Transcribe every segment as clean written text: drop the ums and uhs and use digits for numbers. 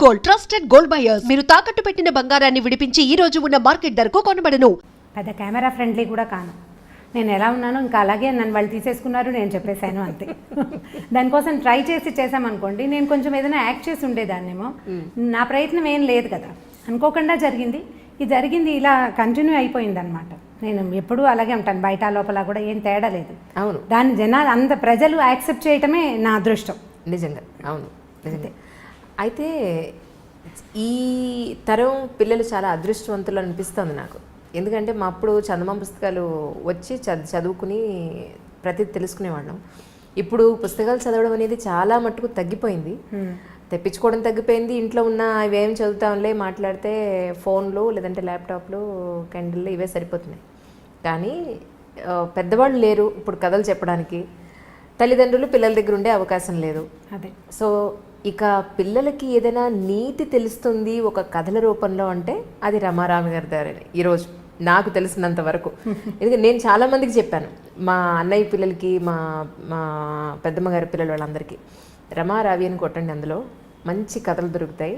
Gold, trusted gold buyers. మీరు తాకట్టు పెట్టిన బంగారాన్ని విడిపించి ఈ రోజు ఉన్న మార్కెట్ ధరకు కొనబడను. పెద్ద కెమెరా ఫ్రెండ్లీ కూడా కాను. నేను ఎలా ఉన్నానో ఇంకా అలాగే నన్ను వాళ్ళు తీసేసుకున్నారు, నేను చెప్పేశాను అంతే. దానికోసం ట్రై చేసామనుకోండి, నేను కొంచెం ఏదైనా యాక్ట్ చేసి ఉండేదాన్నేమో. నా ప్రయత్నం ఏం లేదు కదా, అనుకోకుండా జరిగింది. ఇది జరిగింది ఇలా కంటిన్యూ అయిపోయింది అనమాట. నేను ఎప్పుడూ అలాగే ఉంటాను, బయట లోపల కూడా ఏం తేడా లేదు. అవును, దాన్ని జనాలు అంత ప్రజలు యాక్సెప్ట్ చేయటమే నా అదృష్టం. నిజంగా. అవును, నిజంగా. అయితే ఈ తరం పిల్లలు చాలా అదృష్టవంతులు అనిపిస్తుంది నాకు. ఎందుకంటే మా అప్పుడు చందమామ పుస్తకాలు వచ్చి చదువుకుని ప్రతిదీ తెలుసుకునేవాళ్ళం. ఇప్పుడు పుస్తకాలు చదవడం అనేది చాలా మట్టుకు తగ్గిపోయింది. తెప్పించుకోవడం తగ్గిపోయింది. ఇంట్లో ఉన్న ఇవేం చదువుతాంలే, మాట్లాడితే ఫోన్లు లేదంటే ల్యాప్టాప్లు, కెండిల్లు ఇవే సరిపోతున్నాయి. కానీ పెద్దవాళ్ళు లేరు ఇప్పుడు కథలు చెప్పడానికి. తల్లిదండ్రులు పిల్లల దగ్గర ఉండే అవకాశం లేదు. అదే. సో ఇక పిల్లలకి ఏదైనా నీతి తెలుస్తుంది ఒక కథల రూపంలో అంటే అది రమారామి గారి దారని ఈరోజు నాకు తెలిసినంత వరకు. ఎందుకంటే నేను చాలామందికి చెప్పాను, మా అన్నయ్య పిల్లలకి, మా మా పెద్దమ్మ గారి పిల్లలు వాళ్ళందరికీ, రమారావి అని కొట్టండి, అందులో మంచి కథలు దొరుకుతాయి.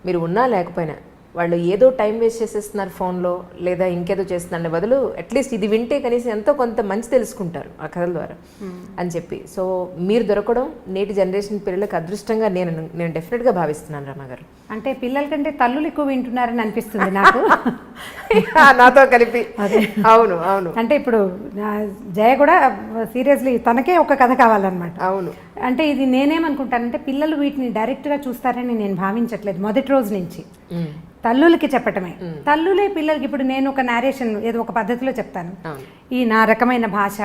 మీరు ఉన్నా లేకపోయినా వాళ్ళు ఏదో టైం వేస్ట్ చేసేస్తున్నారు ఫోన్లో, లేదా ఇంకేదో చేస్తున్నారు బదులు అట్లీస్ట్ ఇది వింటే కనీసం ఎంతో కొంత మంచి తెలుసుకుంటారు ఆ కథల ద్వారా అని చెప్పి. సో మీరు దొరకడం నేటి జనరేషన్ పిల్లలకు అదృష్టంగా నేను డెఫినెట్గా భావిస్తున్నాను. రమ గారు అంటే పిల్లల కంటే తల్లులు ఎక్కువ వింటున్నారని అనిపిస్తుంది నాకు. నాతో కలిపి. అవును అవును. అంటే ఇప్పుడు జయ కూడా సీరియస్లీ తనకే ఒక కథ కావాలన్నమాట. అవును. అంటే ఇది నేనేమనుకుంటానంటే పిల్లలు వీటిని డైరెక్ట్గా చూస్తారని నేను భావించట్లేదు మొదటి రోజు నుంచి. తల్లులకి చెప్పటమే, తల్లులే పిల్లలకి. ఇప్పుడు నేను ఒక నేరేషన్ ఏదో ఒక పద్ధతిలో చెప్తాను, ఈ నా రకమైన భాష,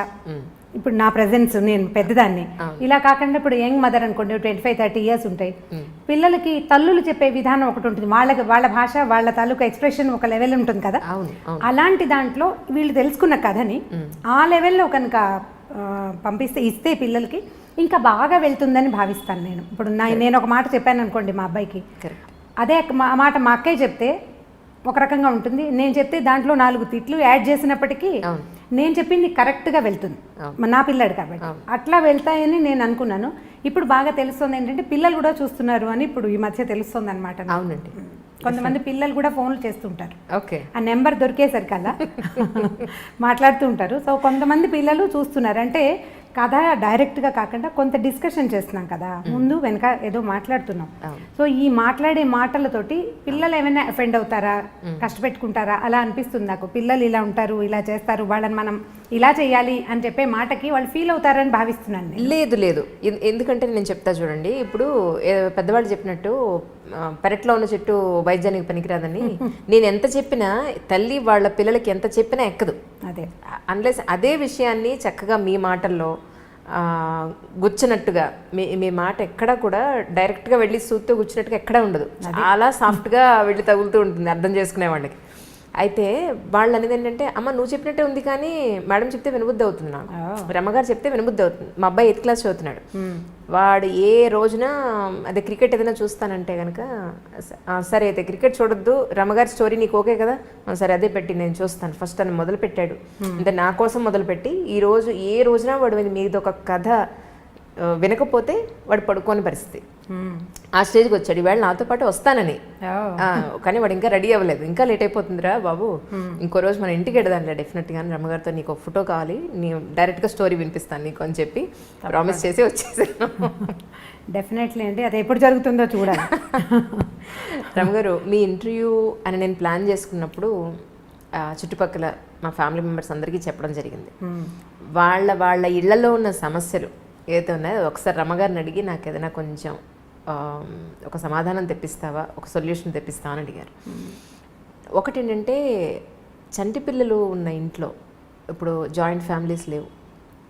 ఇప్పుడు నా ప్రెజెన్స్, నేను పెద్దదాన్ని ఇలా కాకుండా ఇప్పుడు యంగ్ మదర్ అనుకోండి, 25-30 ఇయర్స్ ఉంటాయి. పిల్లలకి తల్లులు చెప్పే విధానం ఒకటి ఉంటుంది, వాళ్ళ భాష, వాళ్ళ తాలూకా ఎక్స్ప్రెషన్ ఒక లెవెల్ ఉంటుంది కదా. అలాంటి దాంట్లో వీళ్ళు తెలుసుకున్న కథని ఆ లెవెల్లో కనుక పంపిస్తే, ఇస్తే పిల్లలకి ఇంకా బాగా వెళ్తుందని భావిస్తాను నేను. ఇప్పుడు నేను ఒక మాట చెప్పాను అనుకోండి మా అబ్బాయికి, అదే మాట మా అక్కయ్య చెప్తే ఒక రకంగా ఉంటుంది, నేను చెప్తే దాంట్లో 4 తిట్లు యాడ్ చేసినప్పటికీ నేను చెప్పింది కరెక్ట్గా వెళ్తుంది నా పిల్లాడు కాబట్టి. అట్లా వెళ్తాయని నేను అనుకున్నాను. ఇప్పుడు బాగా తెలుస్తుంది ఏంటంటే పిల్లలు కూడా చూస్తున్నారు అని ఇప్పుడు ఈ మధ్య తెలుస్తుంది అనమాట. అవునండి. కొంతమంది పిల్లలు కూడా ఫోన్లు చేస్తుంటారు, ఓకే, ఆ నెంబర్ దొరికేసరికల్లా మాట్లాడుతూ ఉంటారు. సో కొంతమంది పిల్లలు చూస్తున్నారు. అంటే కథ డైరెక్ట్గా కాకుండా కొంత డిస్కషన్ చేస్తున్నాం కదా, ముందు వెనక ఏదో మాట్లాడుతున్నాం. సో ఈ మాట్లాడే మాటలతోటి పిల్లలు ఏమైనా అఫెండ్ అవుతారా, కష్టపెట్టుకుంటారా అలా అనిపిస్తుంది నాకు. పిల్లలు ఇలా ఉంటారు, ఇలా చేస్తారు, వాళ్ళని మనం ఇలా చేయాలి అని చెప్పే మాటకి వాళ్ళు ఫీల్ అవుతారని భావిస్తున్నాను. లేదు లేదు, ఎందుకంటే నేను చెప్తా చూడండి. ఇప్పుడు పెద్దవాళ్ళు చెప్పినట్టు పెరట్లో ఉన్న చెట్టు వైద్యానికి పనికిరాదని నేను ఎంత చెప్పినా, తల్లి వాళ్ళ పిల్లలకి ఎంత చెప్పినా ఎక్కదు. అదే, అన్లెస్ అదే విషయాన్ని చక్కగా మీ మాటల్లో గుచ్చినట్టుగా, మీ మాట ఎక్కడా కూడా డైరెక్ట్గా వెళ్ళి సూత్తో గుచ్చినట్టుగా ఎక్కడా ఉండదు. చాలా సాఫ్ట్గా వెళ్ళి తగులుతూ ఉంటుంది అర్థం చేసుకునే వాళ్ళకి. అయితే వాళ్ళు అనేది ఏంటంటే, అమ్మ నువ్వు చెప్పినట్టే ఉంది కానీ మేడం చెప్తే వినబుద్ధి అవుతుంది, నాకు రమ్మగారు చెప్తే వినబుద్ధి అవుతుంది. మా అబ్బాయి 8th క్లాస్ చదువుతున్నాడు. వాడు ఏ రోజున అదే క్రికెట్ ఏదైనా చూస్తానంటే కనుక, సరే అయితే క్రికెట్ చూడొద్దు, రమ్మగారి స్టోరీ నీకు ఓకే కదా, సరే అదే పెట్టి నేను చూస్తాను ఫస్ట్ అని మొదలు పెట్టాడు. అంటే నా కోసం మొదలుపెట్టి ఈరోజు ఏ రోజున వాడు మీద ఒక కథ వినకపోతే వాడు పడుకోని పరిస్థితి, ఆ స్టేజ్కి వచ్చాడు. ఈవేళ నాతో పాటు వస్తానని, కానీ వాడు ఇంకా రెడీ అవ్వలేదు. ఇంకా లేట్ అయిపోతుందిరా బాబు, ఇంకో రోజు మన ఇంటికి వెడదాంలే డెఫినెట్గా, రమ్మగారితో నీకు ఒక ఫోటో కావాలి, నీ డైరెక్ట్గా స్టోరీ వినిపిస్తాను నీకు అని చెప్పి ప్రామిస్ చేసి వచ్చేసాను. డెఫినెట్లీ అండి, అది ఎప్పుడు జరుగుతుందో చూడాలి. రమ్మగారు, మీ ఇంటర్వ్యూ అని నేను ప్లాన్ చేసుకున్నప్పుడు చుట్టుపక్కల మా ఫ్యామిలీ మెంబర్స్ అందరికీ చెప్పడం జరిగింది. వాళ్ళ ఇళ్లలో ఉన్న సమస్యలు ఏదైతే ఉన్నాయో ఒకసారి రమ్మగారిని అడిగి నాకు ఏదైనా కొంచెం ఒక సమాధానం తెప్పిస్తావా, ఒక సొల్యూషన్ తెప్పిస్తావా అని అడిగారు. ఒకటి ఏంటంటే, చంటి పిల్లలు ఉన్న ఇంట్లో ఇప్పుడు జాయింట్ ఫ్యామిలీస్ లేవు,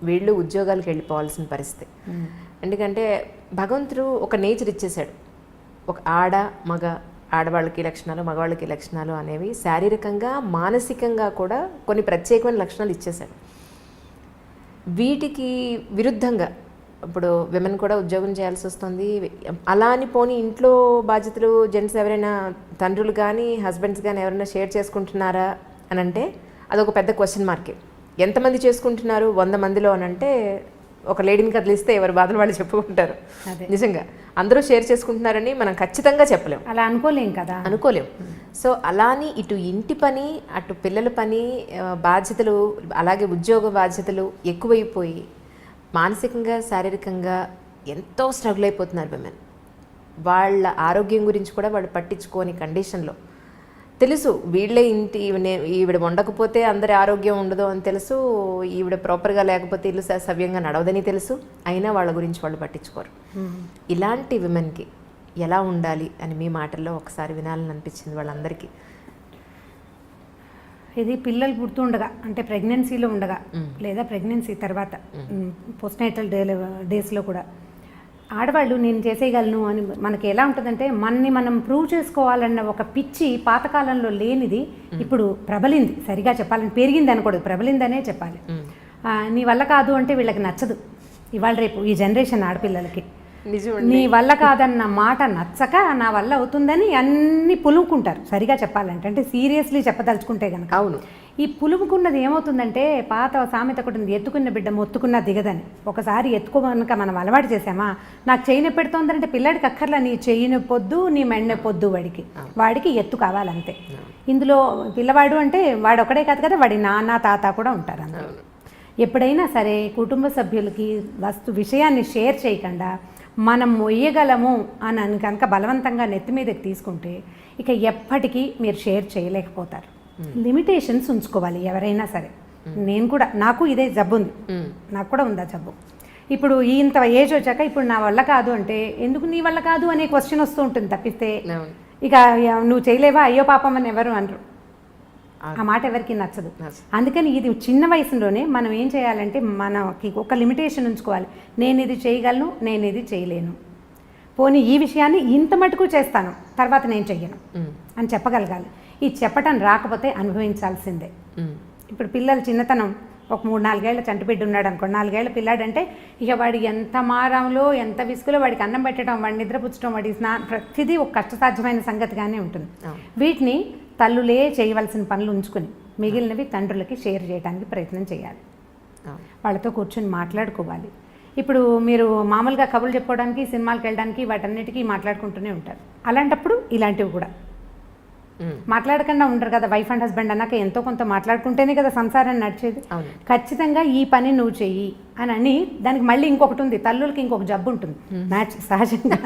వీళ్ళు ఉద్యోగాలకు వెళ్ళిపోవాల్సిన పరిస్థితి. ఎందుకంటే భగవంతుడు ఒక నేచర్ ఇచ్చేశాడు, ఒక మగ, ఆడవాళ్ళకి లక్షణాలు, మగవాళ్ళకి లక్షణాలు అనేవి శారీరకంగా మానసికంగా కూడా కొన్ని ప్రత్యేకమైన లక్షణాలు ఇచ్చేశాడు. వీటికి విరుద్ధంగా ఇప్పుడు విమెన్ కూడా ఉద్యోగం చేయాల్సి వస్తుంది. అలా అని పోనీ ఇంట్లో బాధ్యతలు జెంట్స్ ఎవరైనా, తండ్రులు కానీ హస్బెండ్స్ కానీ ఎవరైనా షేర్ చేసుకుంటున్నారా అని అంటే అదొక పెద్ద క్వశ్చన్ మార్కే. ఎంతమంది చేసుకుంటున్నారు 100 మందిలో అని అంటే ఒక లేడీని కదిలిస్తే ఎవరి బాధలు వాళ్ళు చెప్పుకుంటారు. అదే. నిజంగా అందరూ షేర్ చేసుకుంటున్నారని మనం ఖచ్చితంగా చెప్పలేం, అలా అనుకోలేం కదా. అనుకోలేం. సో అలాని ఇటు ఇంటి పని, అటు పిల్లల పని, బాధ్యతలు, అలాగే ఉద్యోగ బాధ్యతలు ఎక్కువైపోయి మానసికంగా శారీరకంగా ఎంతో స్ట్రగుల్ అయిపోతున్నారు విమెన్. వాళ్ళ ఆరోగ్యం గురించి కూడా వాళ్ళు పట్టించుకోని కండిషన్లో, తెలుసు వీళ్ళే ఇంటి ఈవిడ వండకపోతే అందరి ఆరోగ్యం ఉండదు అని తెలుసు, ఈవిడ ప్రాపర్గా లేకపోతే ఇల్లు సవ్యంగా నడవదని తెలుసు, అయినా వాళ్ళ గురించి వాళ్ళు పట్టించుకోరు. ఇలాంటి విమెన్కి ఎలా ఉండాలి అని మీ మాటల్లో ఒకసారి వినాలని అనిపించింది వాళ్ళందరికీ. ఇది పిల్లలు పుడుతుండగా, అంటే ప్రెగ్నెన్సీలో ఉండగా లేదా ప్రెగ్నెన్సీ తర్వాత పోస్ట్నేటల్ డేస్లో కూడా ఆడవాళ్ళు నేను చేసేయగలను అని మనకి ఎలా ఉంటుందంటే, మనని మనం ప్రూవ్ చేసుకోవాలన్న ఒక పిచ్చి పాతకాలంలో లేనిది ఇప్పుడు ప్రబలింది. సరిగా చెప్పాలని పెరిగింది అనకూడదు, ప్రబలిందనే చెప్పాలి. నీ వల్ల కాదు అంటే వీళ్ళకి నచ్చదు. ఇవాళ రేపు ఈ జనరేషన్ ఆడపిల్లలకి నీ వల్ల కాదన్న మాట నచ్చక నా వల్ల అవుతుందని అన్ని పులుముకుంటారు. సరిగా చెప్పాలంటే, అంటే సీరియస్లీ చెప్పదలుచుకుంటే కనుక. అవును. ఈ పులుముకున్నది ఏమవుతుందంటే, పాత సామెత ఒకటి ఉంది, ఎత్తుకున్న బిడ్డ మొత్తుకున్న దిగదని. ఒకసారి ఎత్తుకోమనక మనం అలవాటు చేసామా, నాకు చెయ్యి నొప్పి పెడుతోందంటే పిల్లాడికి అక్కర్లా నీ చెయ్యి నొప్పొద్దు, నీ మెడ నొప్పొద్దు, వాడికి ఎత్తు కావాలంతే. ఇందులో పిల్లవాడు అంటే వాడు ఒకడే కాదు కదా, వాడి నాన్న తాత కూడా ఉంటారు అందులో. ఎప్పుడైనా సరే కుటుంబ సభ్యులకి విషయాన్ని షేర్ చేయకుండా మనం మొయ్యగలము అని కనుక బలవంతంగా నెత్తి మీదకి తీసుకుంటే ఇక ఎప్పటికీ మీరు షేర్ చేయలేకపోతారు. లిమిటేషన్స్ ఉంచుకోవాలి ఎవరైనా సరే. నేను కూడా, నాకు ఇదే జబ్బు ఉంది, నాకు కూడా ఉందా జబ్బు. ఇప్పుడు ఇంత ఏజ్ వచ్చాక ఇప్పుడు నా వల్ల కాదు అంటే, ఎందుకు నీ వల్ల కాదు అనే క్వశ్చన్ వస్తూ ఉంటుంది తప్పిస్తే ఇక నువ్వు చేయలేవా అయ్యో పాపం అని ఎవరు అనరు. ఆ మాట ఎవరికి నచ్చదు. అందుకని ఇది చిన్న వయసులోనే మనం ఏం చేయాలంటే, మనకి ఒక లిమిటేషన్ ఉంచుకోవాలి. నేను ఇది చేయగలను, నేను ఇది చేయలేను, పోనీ ఈ విషయాన్ని ఇంత మటుకు చేస్తాను, తర్వాత నేను చెయ్యను అని చెప్పగలగాలి. ఈ చెప్పటం రాకపోతే అనుభవించాల్సిందే. ఇప్పుడు పిల్లలు చిన్నతనం, ఒక 3-4 ఏళ్ల చంటిబిడ్డ ఉన్నాడు అనుకో, 4 ఏళ్ల పిల్లాడంటే ఇక వాడి ఎంత మారంలో ఎంత విసుగులో వాడికి అన్నం పెట్టడం, వాడిని నిద్రపుచ్చడం, వాడి ప్రతిదీ ఒక కష్టసాధ్యమైన సంగతిగానే ఉంటుంది. వీటిని తల్లులే చేయవలసిన పనులు ఉంచుకుని మిగిలినవి తండ్రులకి షేర్ చేయడానికి ప్రయత్నం చేయాలి. వాళ్ళతో కూర్చొని మాట్లాడుకోవాలి. ఇప్పుడు మీరు మామూలుగా కబుర్లు చెప్పుకోవడానికి, సినిమాలకు వెళ్ళడానికి, వాటన్నిటికీ మాట్లాడుకుంటూనే ఉంటారు. అలాంటప్పుడు ఇలాంటివి కూడా మాట్లాడకుండా ఉండరు కదా. వైఫ్ అండ్ హస్బెండ్ అన్నాక ఎంతో కొంత మాట్లాడుకుంటేనే కదా సంసారాన్ని నడిచేది. ఖచ్చితంగా ఈ పని నువ్వు చెయ్యి అని దానికి మళ్ళీ ఇంకొకటి ఉంది, తల్లులకి ఇంకొక జబ్బు ఉంటుంది సహజంగా.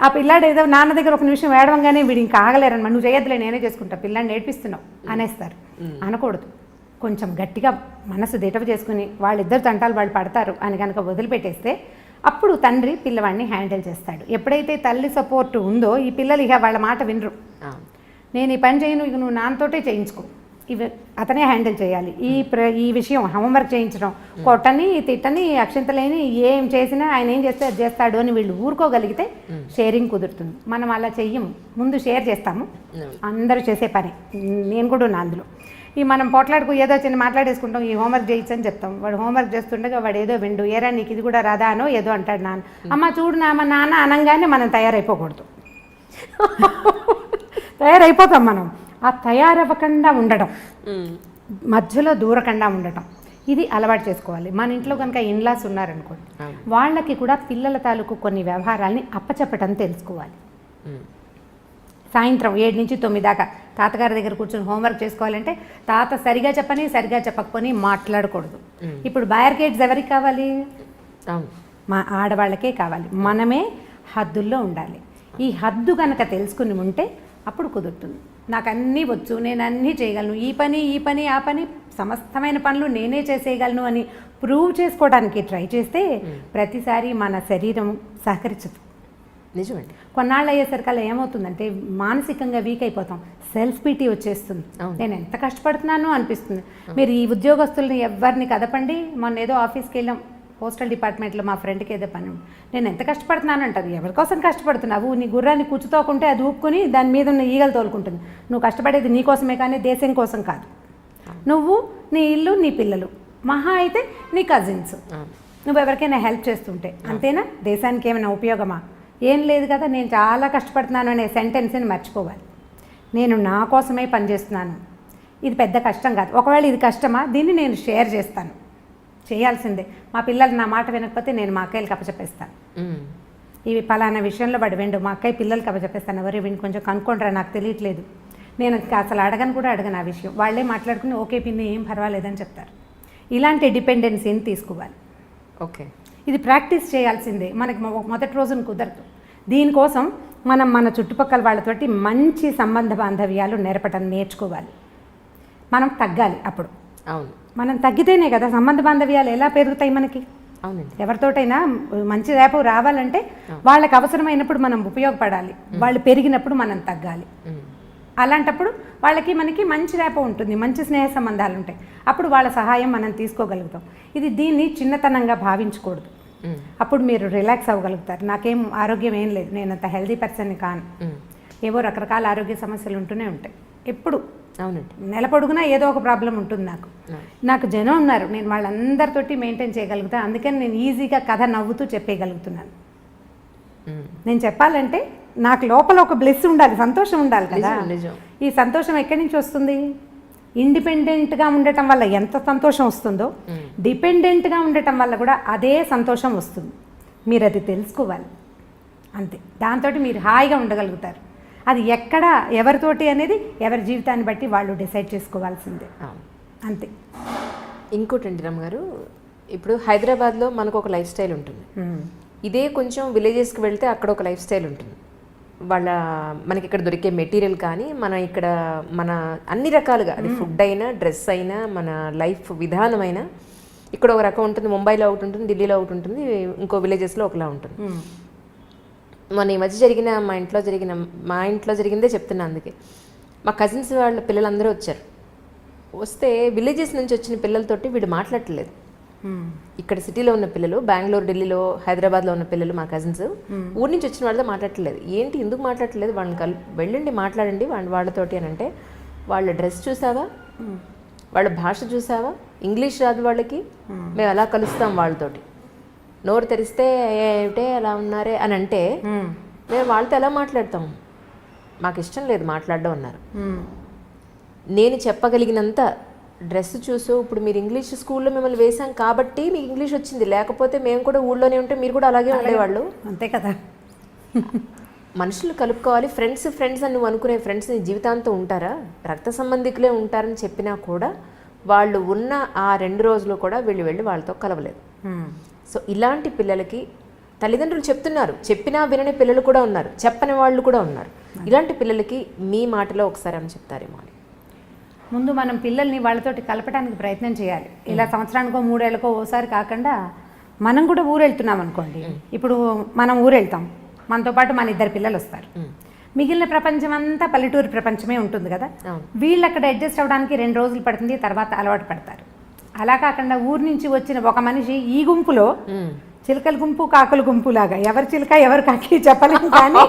ఆ పిల్లాడు ఏదో నాన్న దగ్గర ఒక నిమిషం ఏడవంగానే వీడు ఇంకా ఆగలేరన్నమాట, నువ్వు చేయొద్దులే నేనే చేసుకుంటా, పిల్లాడిని ఏడిపిస్తున్నావు అనేస్తారు. అనకూడదు. కొంచెం గట్టిగా మనసు దిటవ చేసుకుని వాళ్ళిద్దరు తంటాలు వాళ్ళు పడతారు అని కనుక వదిలిపెట్టేస్తే అప్పుడు తండ్రి పిల్లవాడిని హ్యాండిల్ చేస్తాడు. ఎప్పుడైతే తల్లి సపోర్ట్ ఉందో ఈ పిల్లలు ఇక వాళ్ళ మాట వినరు. నేను ఈ పని చేయను, ఇక నువ్వు నాన్నతోటే చేయించుకో, ఇవి అతనే హ్యాండిల్ చేయాలి. ఈ విషయం హోంవర్క్ చేయించడం, కొట్టని తిట్టని అక్షంతలేని ఏం చేసినా ఆయన ఏం చేస్తే అది చేస్తాడు అని వీళ్ళు ఊరుకోగలిగితే షేరింగ్ కుదురుతుంది. మనం అలా చెయ్యము, ముందు షేర్ చేస్తాము, అందరూ చేసే పని, నేను కూడా ఉన్నా అందులో. ఈ మనం పోట్లాడుకు ఏదో చిన్న మాట్లాడేసుకుంటాం, ఈ హోంవర్క్ చేయొచ్చని చెప్తాం. వాడు హోంవర్క్ చేస్తుండగా వాడు ఏదో విండు, ఏరా నీకు ఇది కూడా రాదా అనో ఏదో అంటాడు నాన్న. అమ్మ చూడు నాన్న అనగానే మనం తయారైపోకూడదు. తయారైపోతాం మనం. ఆ తయారవ్వకుండా ఉండడం, మధ్యలో దూరకుండా ఉండటం, ఇది అలవాటు చేసుకోవాలి. మన ఇంట్లో కనుక ఇన్లాస్ ఉన్నారనుకోండి, వాళ్ళకి కూడా పిల్లల తాలూకు కొన్ని వ్యవహారాలని అప్పచెప్పటం తెలుసుకోవాలి. సాయంత్రం 7 నుంచి 9 దాకా తాతగారి దగ్గర కూర్చొని హోంవర్క్ చేసుకోవాలంటే తాత సరిగా చెప్పని సరిగా చెప్పకపోని మాట్లాడకూడదు. ఇప్పుడు బ్యారికేడ్స్ ఎవరికి కావాలి? మా ఆడవాళ్ళకే కావాలి. మనమే హద్దుల్లో ఉండాలి. ఈ హద్దు కనుక తెలుసుకుని ఉంటే అప్పుడు కుదురుతుంది. నాకు అన్నీ వచ్చు, నేను అన్నీ చేయగలను, ఈ పని ఆ పని సమస్తమైన పనులు నేనే చేసేయగలను అని ప్రూవ్ చేసుకోవడానికి ట్రై చేస్తే ప్రతిసారి మన శరీరం సహకరించదు. నిజమండి. కొన్నాళ్ళు అయ్యేసరికల్లా ఏమవుతుందంటే మానసికంగా వీక్ అయిపోతాం, సెల్ఫ్ పీటీ వచ్చేస్తుంది. నేను ఎంత కష్టపడుతున్నానో అనిపిస్తుంది. మీరు ఈ ఉద్యోగస్తుల్ని ఎవరిని కదపండి. మొన్న ఏదో ఆఫీస్కి వెళ్ళాం, పోస్టల్ డిపార్ట్మెంట్లో మా ఫ్రెండ్కి ఏదో పని, నేను ఎంత కష్టపడుతున్నాను అంటది. ఎవరికోసం కష్టపడుతున్నావు? నీ గుర్రాన్ని కూర్చుతోకుంటే అది ఊపుకొని దాని మీద ఉన్న ఈగలు తోలుకుంటుంది. నువ్వు కష్టపడేది నీకోసమే కానీ దేశం కోసం కాదు. నువ్వు, నీ ఇల్లు, నీ పిల్లలు, మహా అయితే నీ కజిన్స్, నువ్వు ఎవరికైనా హెల్ప్ చేస్తుంటే అంతేనా? దేశానికి ఏమైనా ఉపయోగమా? ఏం లేదు కదా. నేను చాలా కష్టపడుతున్నాను అనే సెంటెన్స్ని మర్చిపోవాలి. నేను నా కోసమే పనిచేస్తున్నాను, ఇది పెద్ద కష్టం కాదు. ఒకవేళ ఇది కష్టమా, దీన్ని నేను షేర్ చేస్తాను, చేయాల్సిందే. మా పిల్లలు నా మాట వినకపోతే నేను మా అక్కయ్యలకి అప్పచెప్పేస్తాను. ఇవి పలానా విషయంలో వాడు వెండు మా అక్కయ్య పిల్లలకి అప్పచెప్పేస్తాను. ఎవరు వీడిని కొంచెం కనుక్కోండిరా, నాకు తెలియట్లేదు. నేను అసలు అడగను ఆ విషయం. వాళ్ళే మాట్లాడుకుని ఓకే పిన్ని ఏం పర్వాలేదని చెప్తారు. ఇలాంటి డిపెండెన్సీని తీసుకోవాలి. ఓకే, ఇది ప్రాక్టీస్ చేయాల్సిందే. మనకి మొదటి రోజున కుదరదు. దీనికోసం మనం మన చుట్టుపక్కల వాళ్ళతోటి మంచి సంబంధ బాంధవ్యాలు నేర్చుకోవాలి. మనం తగ్గాలి. అప్పుడు అవును, మనం తగ్గితేనే కదా సంబంధ బాంధవ్యాలు ఎలా పెరుగుతాయి మనకి. అవునండి. ఎవరితోటైనా మంచి రేపు రావాలంటే వాళ్ళకి అవసరమైనప్పుడు మనం ఉపయోగపడాలి, వాళ్ళు పెరిగినప్పుడు మనం తగ్గాలి. అలాంటప్పుడు వాళ్ళకి మనకి మంచి రేప ఉంటుంది, మంచి స్నేహ సంబంధాలు ఉంటాయి. అప్పుడు వాళ్ళ సహాయం మనం తీసుకోగలుగుతాం. దీన్ని చిన్నతనంగా భావించకూడదు. అప్పుడు మీరు రిలాక్స్ అవ్వగలుగుతారు. నాకేం ఆరోగ్యం ఏం లేదు, నేను అంత హెల్దీ పర్సన్ని కాను, ఏవో రకరకాల ఆరోగ్య సమస్యలు ఉంటూనే ఉంటాయి. ఎప్పుడు అవునండి, నెల పొడుగునా ఏదో ఒక ప్రాబ్లం ఉంటుంది. నాకు జనం ఉన్నారు, నేను వాళ్ళందరితోటి మెయింటైన్ చేయగలుగుతాను. అందుకని నేను ఈజీగా కథ నవ్వుతూ చెప్పేయగలుగుతున్నాను. నేను చెప్పాలంటే నాకు లోపల ఒక బ్లెస్ ఉండాలి, సంతోషం ఉండాలి కదా. ఈ సంతోషం ఎక్కడి నుంచి వస్తుంది? ఇండిపెండెంట్గా ఉండటం వల్ల ఎంత సంతోషం వస్తుందో డిపెండెంట్గా ఉండటం వల్ల కూడా అదే సంతోషం వస్తుంది. మీరు అది తెలుసుకోవాలి. అంతే, దాంతో మీరు హాయిగా ఉండగలుగుతారు. అది ఎక్కడ ఎవరితోటి అనేది ఎవరి జీవితాన్ని బట్టి వాళ్ళు డిసైడ్ చేసుకోవాల్సిందే. అంతే. ఇంకోటండి రమ్మగారు, ఇప్పుడు హైదరాబాద్లో మనకు ఒక లైఫ్ స్టైల్ ఉంటుంది. ఇదే కొంచెం విలేజెస్కి వెళ్తే అక్కడ ఒక లైఫ్ స్టైల్ ఉంటుంది. మనకి ఇక్కడ దొరికే మెటీరియల్ కానీ ఇక్కడ మన అన్ని రకాలుగా, అది ఫుడ్ అయినా డ్రెస్ అయినా మన లైఫ్ విధానమైనా ఇక్కడ ఒక రకం ఉంటుంది. ముంబైలో ఒకటి ఉంటుంది, ఢిల్లీలో ఒకటి ఉంటుంది, ఇంకో విలేజెస్లో ఒకలా ఉంటుంది. మన ఈ మధ్య మా ఇంట్లో జరిగిందే చెప్తున్నా. అందుకే మా కజిన్స్ వాళ్ళ పిల్లలందరూ వచ్చారు. వస్తే విలేజెస్ నుంచి వచ్చిన పిల్లలతోటి వీడు మాట్లాడట్లేదు. ఇక్కడ సిటీలో ఉన్న పిల్లలు, బెంగళూరు, ఢిల్లీలో, హైదరాబాద్లో ఉన్న పిల్లలు, మా కజిన్స్ ఊరి నుంచి వచ్చిన వాళ్ళతో మాట్లాడట్లేదు. ఏంటి ఎందుకు మాట్లాడట్లేదు? వాళ్ళని వెళ్ళండి మాట్లాడండి వాళ్ళతోటి అని అంటే, వాళ్ళ డ్రెస్ చూసావా, వాళ్ళ భాష చూసావా, ఇంగ్లీష్ రాదు వాళ్ళకి, మేము ఎలా కలుస్తాం వాళ్ళతోటి, నోరు తెరిస్తే ఏమిటే అలా ఉన్నారే అని అంటే మేము వాళ్ళతో ఎలా మాట్లాడతాం? మాకు ఇష్టం లేదు మాట్లాడడం అన్నారు. నేను చెప్పగలిగినంత డ్రెస్ చూసు, ఇప్పుడు మీరు ఇంగ్లీష్ స్కూల్లో మిమ్మల్ని వేసాం కాబట్టి మీకు ఇంగ్లీష్ వచ్చింది, లేకపోతే మేము కూడా ఊళ్ళోనే ఉంటే మీరు కూడా అలాగే ఉండేవాళ్ళు. అంతే కదా. మనుషులు కలుపుకోవాలి. ఫ్రెండ్స్ అని నువ్వు అనుకునే ఫ్రెండ్స్ నీ జీవితాంతం ఉంటారా? రక్త సంబంధికులే ఉంటారని చెప్పినా కూడా వాళ్ళు ఉన్న ఆ 2 రోజులు కూడా వెళ్ళి వాళ్ళతో కలవలేదు. సో ఇలాంటి పిల్లలకి తల్లిదండ్రులు చెప్తున్నారు, చెప్పినా వినని పిల్లలు కూడా ఉన్నారు, చెప్పని వాళ్ళు కూడా ఉన్నారు. ఇలాంటి పిల్లలకి మీ మాటలో ఒకసారి అని చెప్తారేమో అని. ముందు మనం పిల్లల్ని వాళ్ళతోటి కలపడానికి ప్రయత్నం చేయాలి. ఇలా సంవత్సరానికో 3 ఏళ్ళకో ఓసారి కాకుండా మనం కూడా ఊరు వెళ్తున్నాం అనుకోండి. ఇప్పుడు మనం ఊరు వెళ్తాం, మనతో పాటు మన 2 పిల్లలు వస్తారు. మిగిలిన ప్రపంచం అంతా పల్లెటూరు ప్రపంచమే ఉంటుంది కదా. వీళ్ళు అక్కడ అడ్జస్ట్ అవ్వడానికి 2 రోజులు పడుతుంది, తర్వాత అలవాటు పడతారు. అలా కాకుండా ఊరి నుంచి వచ్చిన ఒక మనిషి ఈ గుంపులో చిలకల గుంపు కాకుల గుంపు లాగా ఎవరు చిలక ఎవరు కాకి చెప్పలేము, కానీ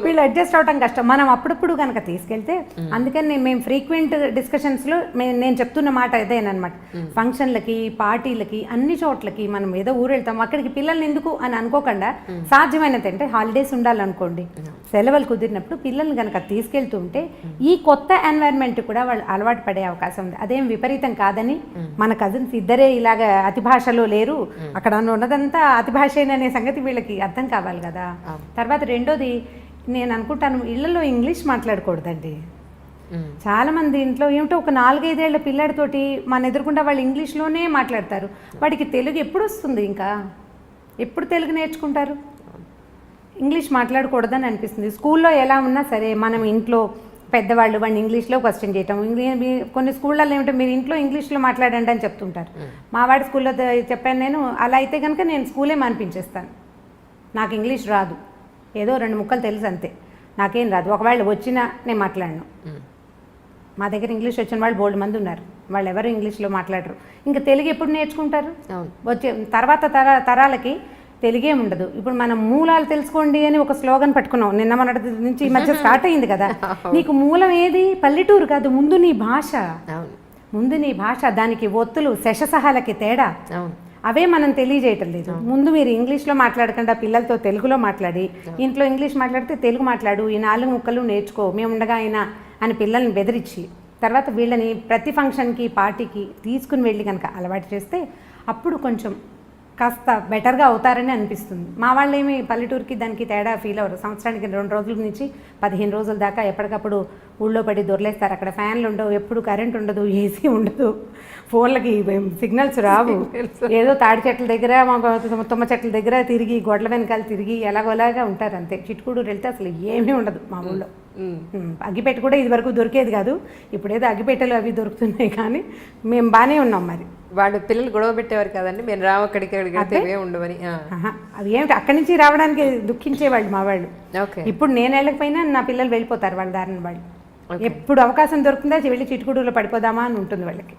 వీళ్ళు అడ్జస్ట్ అవడం కష్టం. మనం అప్పుడప్పుడు కనుక తీసుకెళ్తే, అందుకని మేము ఫ్రీక్వెంట్ డిస్కషన్స్లో నేను చెప్తున్న మాట ఇదేనమాట. ఫంక్షన్లకి, పార్టీలకి, అన్ని చోట్లకి మనం ఏదో ఊరు వెళ్తాం, అక్కడికి పిల్లల్ని ఎందుకు అని అనుకోకుండా సాధ్యమైనది అంటే హాలిడేస్ ఉండాలనుకోండి, సెలవులు కుదిరినప్పుడు పిల్లల్ని కనుక తీసుకెళ్తుంటే ఈ కొత్త ఎన్వైర్న్మెంట్ కూడా వాళ్ళు అలవాటు పడే అవకాశం ఉంది. అదేం విపరీతం కాదని, మన కజిన్స్ ఇద్దరే ఇలాగ అతి భాషలో లేరు, అక్కడ ఉన్నదంతా అతి భాషేననే సంగతి వీళ్ళకి అర్థం కావాలి కదా. తర్వాత రెండోది, నేను అనుకుంటాను ఇళ్లలో ఇంగ్లీష్ మాట్లాడకూడదండి. చాలా మంది ఇంట్లో ఏమిటో ఒక 4-5 ఏళ్ల పిల్లాడితోటి మన ఎదురుకుండా వాళ్ళు ఇంగ్లీష్లోనే మాట్లాడతారు. వాడికి తెలుగు ఎప్పుడు వస్తుంది? ఇంకా ఎప్పుడు తెలుగు నేర్చుకుంటారు? ఇంగ్లీష్ మాట్లాడకూడదని అనిపిస్తుంది. స్కూల్లో ఎలా ఉన్నా సరే, మనం ఇంట్లో పెద్దవాళ్ళు వాడిని ఇంగ్లీష్లో క్వశ్చన్ చేయటం, కొన్ని స్కూళ్ళల్లో ఏమిటో మీరు ఇంట్లో ఇంగ్లీష్లో మాట్లాడండి అని చెప్తుంటారు. మా వాడి స్కూల్లో చెప్పాను నేను, అలా అయితే కనుక నేను స్కూలే మానిపించేస్తాను. నాకు ఇంగ్లీష్ రాదు, ఏదో 2 ముక్కలు తెలుసు అంతే, నాకేం రాదు. ఒకవేళ వచ్చినా నేను మాట్లాడను. మా దగ్గర ఇంగ్లీష్ వచ్చిన వాళ్ళు బోల్డ్ మంది ఉన్నారు, వాళ్ళు ఎవరు ఇంగ్లీష్లో మాట్లాడరు. ఇంకా తెలుగు ఎప్పుడు నేర్చుకుంటారు? వచ్చే తర్వాత తరాలకి తెలుగే ఉండదు. ఇప్పుడు మనం మూలాలు తెలుసుకోండి అని ఒక స్లోగన్ పట్టుకున్నాం, నిన్న మొన్నటి నుంచి ఈ మధ్య స్టార్ట్ అయింది కదా. నీకు మూలం ఏది? పల్లెటూరు కాదు, ముందు నీ భాష. ముందు నీ భాష, దానికి ఒత్తులు శశసహాలకి తేడా, అవే మనం తెలియజేయటం లేదు. ముందు మీరు ఇంగ్లీష్లో మాట్లాడకుండా పిల్లలతో తెలుగులో మాట్లాడి, ఇంట్లో ఇంగ్లీష్ మాట్లాడితే తెలుగు మాట్లాడు, ఈ 4 ముక్కలు నేర్చుకో, మేము ఉండగా అయినా అని పిల్లల్ని బెదిరించి తర్వాత వీళ్ళని ప్రతి ఫంక్షన్కి పార్టీకి తీసుకుని వెళ్ళి కనుక అలవాటు చేస్తే అప్పుడు కొంచెం కాస్త బెటర్గా అవుతారని అనిపిస్తుంది. మా వాళ్ళు ఏమి పల్లెటూరుకి దానికి తేడా ఫీల్ అవ్వరు. సంవత్సరానికి 2 రోజుల నుంచి 15 రోజుల దాకా ఎప్పటికప్పుడు ఊళ్ళో పడి దొరలేస్తారు. అక్కడ ఫ్యాన్లు ఉండవు, ఎప్పుడు కరెంట్ ఉండదు, ఏసీ ఉండదు, ఫోన్లకి సిగ్నల్స్ రావు. ఏదో తాడి చెట్ల దగ్గర తుమ్మ చెట్ల దగ్గర తిరిగి గొడ్ల వెనకాల తిరిగి ఎలాగోలాగా ఉంటారు అంతే. చిట్టుకూడూరు వెళ్తే అసలు ఏమీ ఉండదు మా ఊళ్ళో. అగ్గిపెట్టె కూడా ఇది వరకు దొరికేది కాదు, ఇప్పుడేదో అగ్గిపెట్టెలు అవి దొరుకుతున్నాయి, కానీ మేము బాగానే ఉన్నాం. మరి వాళ్ళు పిల్లలు గొడవ పెట్టేవారు కదండి, మేము రావు అక్కడికి అడిగితే ఉండవని. అవి ఏమిటి అక్కడి నుంచి రావడానికి దుఃఖించేవాళ్ళు మా వాళ్ళు. ఓకే. ఇప్పుడు నేను వెళ్ళకపోయినా నా పిల్లలు వెళ్ళిపోతారు వాళ్ళ దారిని వాళ్ళు. ఎప్పుడు అవకాశం దొరుకుతుందా వెళ్ళి చిట్టుకూడూరులో పడిపోదామా అని ఉంటుంది వాళ్ళకి.